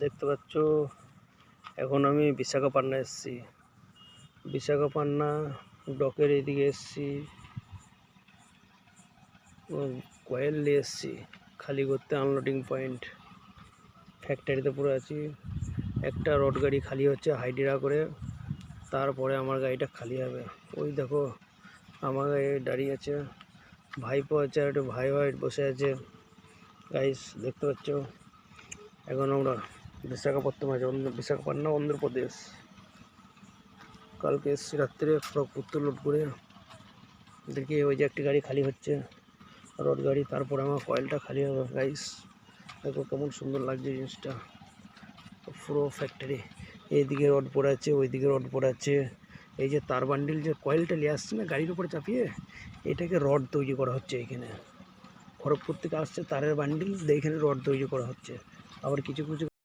দেখতে পাচ্ছ এখন আমি বিশাখাপাট্টনা এসেছি। বিশাখাপাট্টনা ডকের এইদিকে এসেছি, কয়েল নিয়ে এসেছি খালি করতে। আনলোডিং পয়েন্ট ফ্যাক্টরিতে পুরো আছি। একটা রড গাড়ি খালি হচ্ছে হাইডিরা করে, তারপরে আমার গাড়িটা খালি হবে। ওই দেখো আমার গাড়ি দাঁড়িয়ে আছে, ভাইপো আছে আর একটা ভাই বসে আছে। গাইস দেখতে পাচ্ছ এখন আমরা বিশাখাপাট্টনা অন্ধ্রপ্রদেশ। কালকে এসেছি রাত্রে পুত্র লোড করে, দেখি ওই যে একটি গাড়ি খালি হচ্ছে রড গাড়ি, তারপরে আমার কয়েলটা খালি হবে। গাইস দেখো কেমন সুন্দর লাগছে জিনিসটা, পুরো ফ্যাক্টরি। এইদিকে রড পড়ে আছে, ওইদিকে রড পড়ে আছে। এই যে তার বান্ডিল যে কয়েলটা নিয়ে আসছে না গাড়ির উপরে চাপিয়ে, এটাকে রড তৈরি করা হচ্ছে। এখানে খড়গপুর থেকে আসছে তারের বান্ডিল, এখানে রড তৈরি করা হচ্ছে। আবার কিছু কিছু